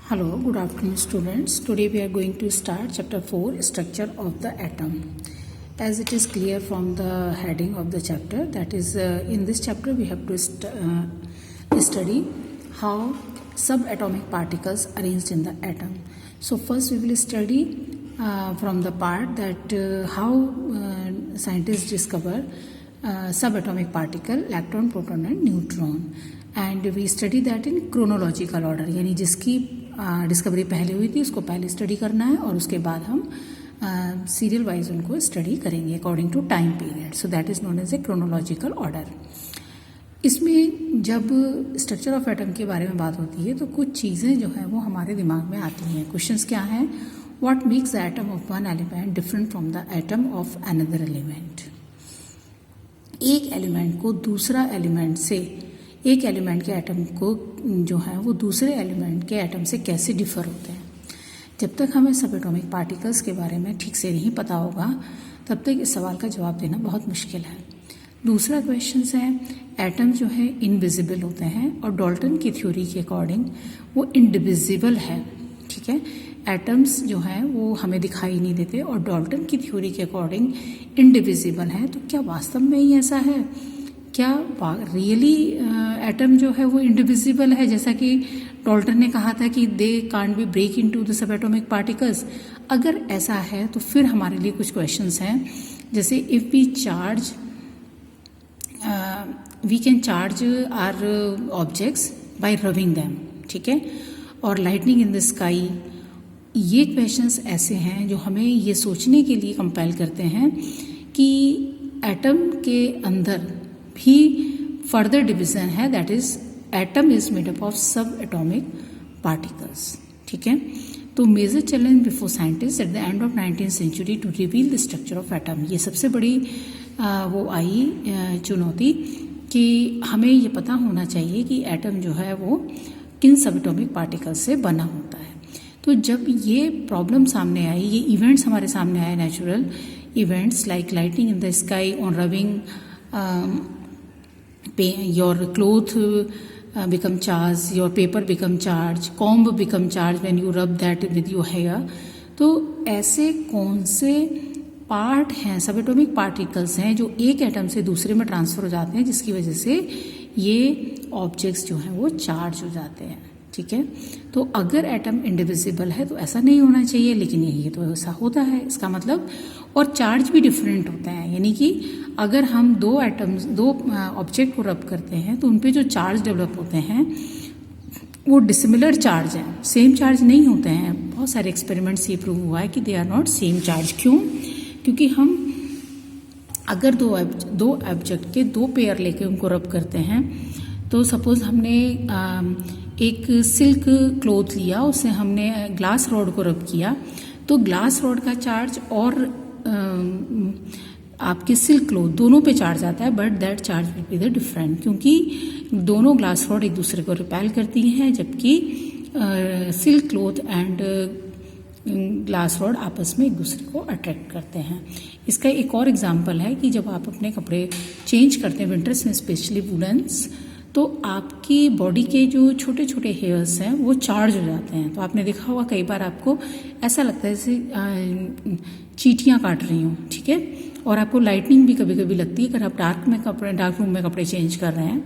Hello, good afternoon students. Today we are going to start chapter 4, structure of the atom. As it is clear from the heading of the chapter, that is in this chapter we have to study how subatomic particles arranged in the atom. So first we will study from the part that how scientists discover subatomic particle, electron, proton and neutron. And we study that in chronological order, यानी जिसकी discovery पहले हुई थी उसको पहले study करना है और उसके बाद हम सीरियल वाइज उनको स्टडी करेंगे according to time period. So that is known as a chronological order. इसमें जब स्ट्रक्चर ऑफ एटम के बारे में बात होती है तो कुछ चीज़ें जो हैं वो हमारे दिमाग में आती हैं. क्वेश्चंस क्या हैं? What makes the atom of one element different from the atom of another element. एक एलिमेंट को दूसरा एलिमेंट से, एक एलिमेंट के एटम को जो है वो दूसरे एलिमेंट के एटम से कैसे डिफर होते हैं. जब तक हमें सबएटॉमिक पार्टिकल्स के बारे में ठीक से नहीं पता होगा तब तक इस सवाल का जवाब देना बहुत मुश्किल है. दूसरा क्वेश्चन है, एटम जो है इनविजिबल होते हैं और डाल्टन की थ्योरी के अकॉर्डिंग वो इंडिविजिबल है. ठीक है, एटम्स जो हैं वो हमें दिखाई नहीं देते और डाल्टन की थ्योरी के अकॉर्डिंग इंडिविजिबल है. तो क्या वास्तव में ही ऐसा है? क्या रियली एटम जो है वो इंडिविजिबल है जैसा कि डाल्टन ने कहा था कि they can't be break into the subatomic particles? अगर ऐसा है तो फिर हमारे लिए कुछ क्वेश्चंस हैं, जैसे if we charge we can charge our objects by rubbing them. ठीक है, और लाइटनिंग इन द स्काई. ये क्वेश्चंस ऐसे हैं जो हमें ये सोचने के लिए कंपेल करते हैं कि एटम के अंदर भी फर्दर डिवीजन है, that is atom is made up of subatomic particles. ठीक है, तो major challenge before scientist at the end of 19th century to reveal the structure of atom. ये सबसे बड़ी वो आई चुनौती कि हमें ये पता होना चाहिए कि एटम जो है वो किन सब एटॉमिक पार्टिकल्स से बना होता है. तो जब ये प्रॉब्लम सामने आई, ये इवेंट्स हमारे सामने आए, natural events like lightning in the sky, on rubbing your cloth become charged, your paper become charged, comb become charged when you rub that with your hair. तो ऐसे कौन से पार्ट हैं, सबएटॉमिक पार्टिकल्स हैं जो एक एटम से दूसरे में ट्रांसफर हो जाते हैं जिसकी वजह से ये ऑब्जेक्ट्स जो हैं वो चार्ज हो जाते हैं. ठीक है, तो अगर एटम इंडिविजिबल है तो ऐसा नहीं होना चाहिए, लेकिन ये तो ऐसा होता है. इसका मतलब, और चार्ज भी डिफरेंट होता है, यानी कि अगर हम दो ऑब्जेक्ट को रब करते हैं तो उन पे जो चार्ज डेवलप होते हैं वो डिसिमिलर चार्ज हैं, सेम चार्ज नहीं होते हैं. बहुत सारे एक्सपेरिमेंट्स ये प्रूव हुआ है कि they are not same charge. क्यों? क्योंकि हम अगर दो ऑब्जेक्ट के दो पेयर लेके उनको रब करते हैं, तो सपोज हमने एक सिल्क क्लॉथ लिया, उससे हमने ग्लास रॉड को रब किया, तो ग्लास रॉड का चार्ज और आपके सिल्क क्लॉथ दोनों पे चार्ज आता है, but that charge will be the different, क्योंकि दोनों ग्लास रॉड एक दूसरे को रिपेल करती हैं, जबकि silk cloth and glass rod आपस में एक दूसरे को अट्रैक्ट करते हैं. इसका एक और एग्जांपल है कि जब आप अपने कपड़े चेंज करते हैं विंटर्स में, स्पेशली वुलन्स, तो आपकी बॉडी के जो छोटे छोटे हेयर्स हैं वो चार्ज हो जाते हैं. तो आपने देखा होगा कई बार आपको ऐसा लगता है जैसे चींटियाँ काट रही हूँ. ठीक है, और आपको लाइटनिंग भी कभी कभी लगती है अगर आप डार्क रूम में कपड़े चेंज कर रहे हैं.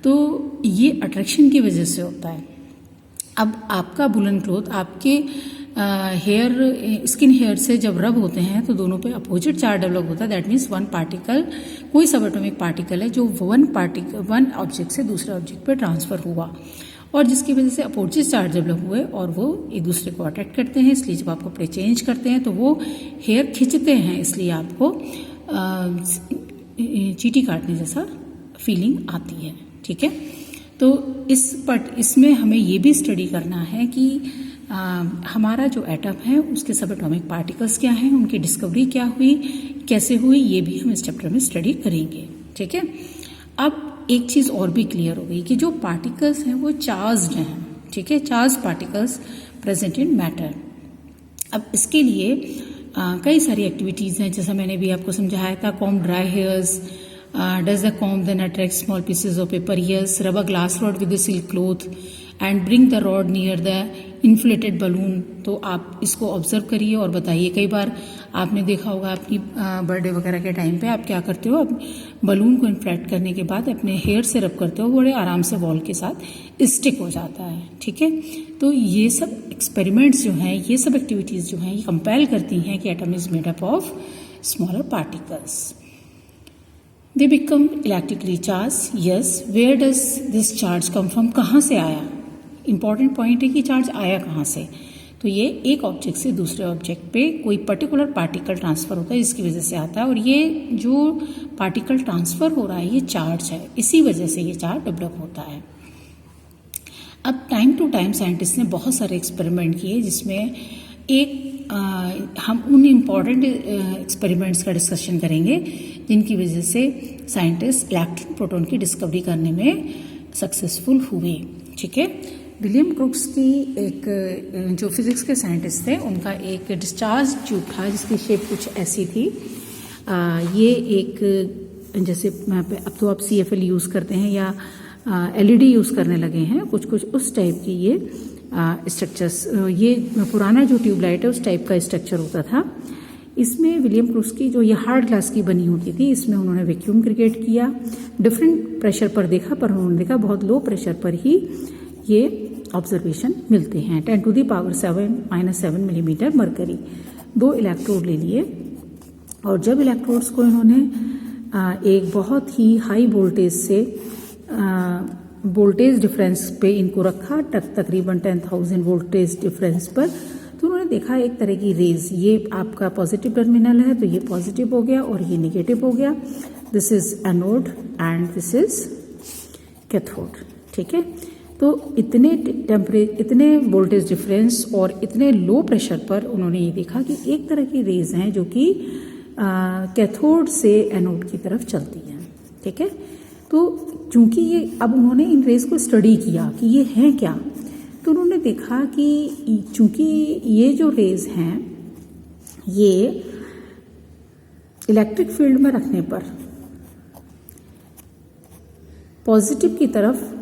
तो ये अट्रैक्शन की वजह से होता है. अब आपका वुलन क्लॉथ आपके स्किन हेयर से जब रब होते हैं तो दोनों पे अपोजिट चार्ज डेवलप होता है. दैट मीन्स वन पार्टिकल, कोई सबएटॉमिक पार्टिकल है जो वन ऑब्जेक्ट से दूसरे ऑब्जेक्ट पे ट्रांसफर हुआ और जिसकी वजह से अपोजिट चार्ज डेवलप हुए और वो एक दूसरे को अट्रैक्ट करते हैं. इसलिए जब आप कपड़े चेंज करते हैं तो वो हेयर खींचते हैं, इसलिए आपको चींटी काटने जैसा फीलिंग आती है. ठीक है, तो इसमें हमें ये भी स्टडी करना है कि हमारा जो एटम है उसके सबएटॉमिक पार्टिकल्स क्या हैं, उनकी डिस्कवरी क्या हुई, कैसे हुई, ये भी हम इस चैप्टर में स्टडी करेंगे. ठीक है, अब एक चीज़ और भी क्लियर हो गई कि जो पार्टिकल्स हैं वो चार्ज्ड हैं. ठीक है, charge particles present in matter. अब इसके लिए कई सारी एक्टिविटीज़ हैं, जैसा मैंने भी आपको समझाया था. Comb dry hairs, Does the comb then attract small pieces of paper? Yes. Rub a glass rod with a silk cloth and bring the rod near the inflated balloon. तो आप इसको ऑब्जर्व करिए और बताइए। कई बार आपने देखा होगा अपनी बर्थडे वगैरह के टाइम पे आप क्या करते हो, आप बलून को इन्फ्लेट करने के बाद अपने हेयर से रब करते हो, बड़े आराम से वॉल के साथ स्टिक हो जाता है। ठीक है, तो ये सब एक्सपेरिमेंट्स जो हैं, ये सब एक्टिविटीज़ जो हैं, ये कंपेल करती हैं कि atom is made up of smaller particles. They become electrically charge. Yes, where does this charge come from? कहाँ से आया? इंपॉर्टेंट पॉइंट है कि चार्ज आया कहाँ से। तो ये एक ऑब्जेक्ट से दूसरे ऑब्जेक्ट पे कोई पर्टिकुलर पार्टिकल ट्रांसफर होता है, इसकी वजह से आता है। और ये जो पार्टिकल ट्रांसफर हो रहा है ये चार्ज है, इसी वजह से ये चार्ज डेवलप होता है। अब टाइम टू टाइम साइंटिस्ट ने बहुत सारे एक्सपेरिमेंट किए, जिसमें हम उन इम्पॉर्टेंट एक्सपेरिमेंट्स का डिस्कशन करेंगे जिनकी वजह से साइंटिस्ट इलेक्ट्रॉन प्रोटॉन की डिस्कवरी करने में सक्सेसफुल हुए। ठीक है, विलियम क्रुक्स की एक जो फिजिक्स के साइंटिस्ट थे, उनका एक डिस्चार्ज ट्यूब था जिसकी शेप कुछ ऐसी थी। ये एक जैसे अब तो आप CFL यूज़ करते हैं या LED यूज़ करने लगे हैं, कुछ कुछ उस टाइप की ये स्ट्रक्चर्स, ये पुराना जो ट्यूबलाइट है उस टाइप का स्ट्रक्चर होता था। इसमें विलियम क्रुक्स की जो ये हार्ड ग्लास की बनी होती थी, इसमें उन्होंने वैक्यूम क्रिएट किया, डिफरेंट प्रेशर पर देखा, पर उन्होंने देखा बहुत लो प्रेशर पर ही ये ऑब्जर्वेशन मिलते हैं। 10⁻⁷ मिलीमीटर मरकरी। 2 इलेक्ट्रोड ले लिए और जब इलेक्ट्रोड्स को इन्होंने एक बहुत ही हाई वोल्टेज से वोल्टेज डिफरेंस पे इनको रखा, तकरीबन 10,000 वोल्टेज डिफरेंस पर, तो उन्होंने देखा एक तरह की रेज, ये आपका पॉजिटिव टर्मिनल है तो ये पॉजिटिव हो गया और ये नेगेटिव हो गया। This is anode and this is cathode. ठीक है, तो इतने वोल्टेज डिफरेंस और इतने लो प्रेशर पर उन्होंने ये देखा कि एक तरह की रेज हैं जो कि कैथोड से एनोड की तरफ चलती हैं। ठीक है, तो चूंकि ये अब उन्होंने इन रेज को स्टडी किया कि ये हैं क्या, तो उन्होंने देखा कि चूंकि ये जो रेज हैं ये इलेक्ट्रिक फील्ड में रखने पर पॉजिटिव की तरफ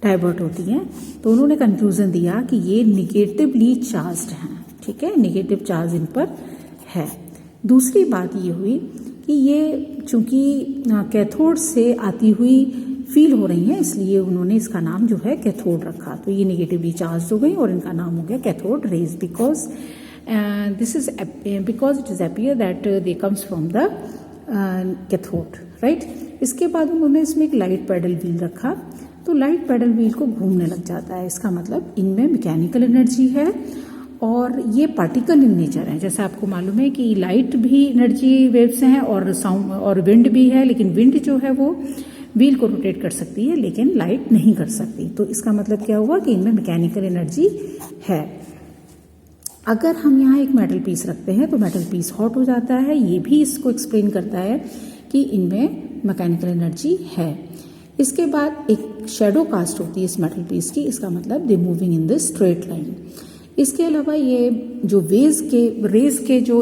डाइवर्ट होती हैं, तो उन्होंने कंक्लूजन दिया कि ये निगेटिवली चार्ज्ड हैं। ठीक है, निगेटिव चार्ज इन पर है। दूसरी बात ये हुई कि ये चूंकि कैथोड से आती हुई फील हो रही हैं, इसलिए उन्होंने इसका नाम जो है कैथोड रखा। तो ये निगेटिवली चार्ज हो गई और इनका नाम हो गया cathode rays, because it is appear that they comes from the cathode, right. इसके बाद उन्होंने इसमें एक लाइट पैडल व्हील रखा, तो लाइट पैडल व्हील को घूमने लग जाता है। इसका मतलब इनमें मैकेनिकल एनर्जी है और ये पार्टिकल इन नेचर है। जैसे आपको मालूम है कि लाइट भी एनर्जी वेव्स हैं और साउंड और विंड भी है, लेकिन विंड जो है वो व्हील को रोटेट कर सकती है लेकिन लाइट नहीं कर सकती। तो इसका मतलब क्या हुआ कि इनमें मैकेनिकल एनर्जी है। अगर हम यहाँ एक मेटल पीस रखते हैं तो मेटल पीस हॉट हो जाता है, ये भी इसको एक्सप्लेन करता है कि इनमें मैकेनिकल एनर्जी है। इसके बाद एक शेडो कास्ट होती है इस मेटल पीस की, इसका मतलब दे moving in this straight line. इसके अलावा ये जो रेज के जो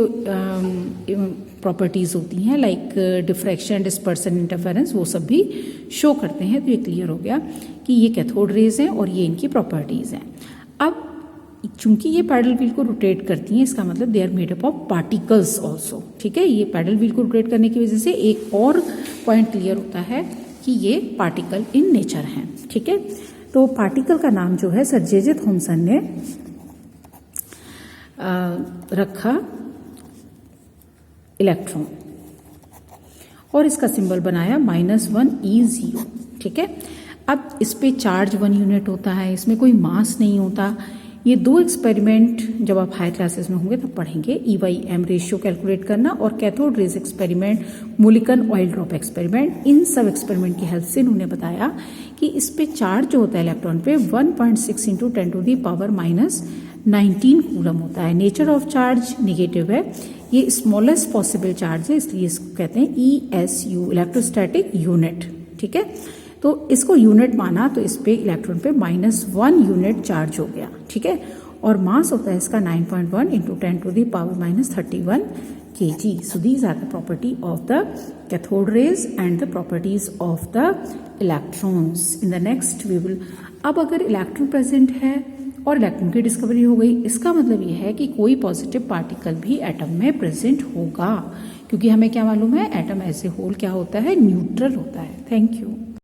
प्रॉपर्टीज होती हैं लाइक डिफ्रैक्शन, डिस्पर्सन, इंटरफेरेंस, वो सब भी शो करते हैं। तो ये क्लियर हो गया कि ये कैथोड रेज हैं और ये इनकी प्रॉपर्टीज हैं। अब चूंकि ये पैडल व्हील को रोटेट करती हैं, इसका मतलब they are made up of particles also. ठीक है, ये पैडल व्हील को रोटेट करने की वजह से एक और पॉइंट क्लियर होता है कि ये पार्टिकल इन नेचर हैं। ठीक है, तो पार्टिकल का नाम जो है सर जे थॉमसन ने रखा इलेक्ट्रॉन और इसका सिंबल बनाया -1e0। ठीक है, अब इस पे चार्ज 1 यूनिट होता है, इसमें कोई मास नहीं होता। ये 2 एक्सपेरिमेंट जब आप हायर क्लासेस में होंगे तब पढ़ेंगे, E/m रेशियो कैलकुलेट करना और cathode rays experiment, Millikan oil drop experiment. इन सब एक्सपेरिमेंट की हेल्प से इन्होंने बताया कि इस पे चार्ज जो होता है इलेक्ट्रॉन पे 1.6 × 10⁻⁹ कूलम होता है। नेचर ऑफ चार्ज नेगेटिव है, ये स्मॉलेस्ट पॉसिबल चार्ज है, इसलिए इसको कहते हैं ESU, इलेक्ट्रोस्टैटिक यूनिट। ठीक है, तो इसको यूनिट माना तो इस पे इलेक्ट्रॉन पे -1 यूनिट चार्ज हो गया। ठीक है, और मास होता है इसका 9.1 × 10⁻31 kg. So these are the property of the cathode rays and the properties of the electrons. In the next we will, अब अगर इलेक्ट्रॉन प्रेजेंट है और इलेक्ट्रॉन की डिस्कवरी हो गई, इसका मतलब ये है कि कोई पॉजिटिव पार्टिकल भी एटम में प्रेजेंट होगा, क्योंकि हमें क्या मालूम है, एटम एज ए होल क्या होता है, न्यूट्रल होता है. Thank you.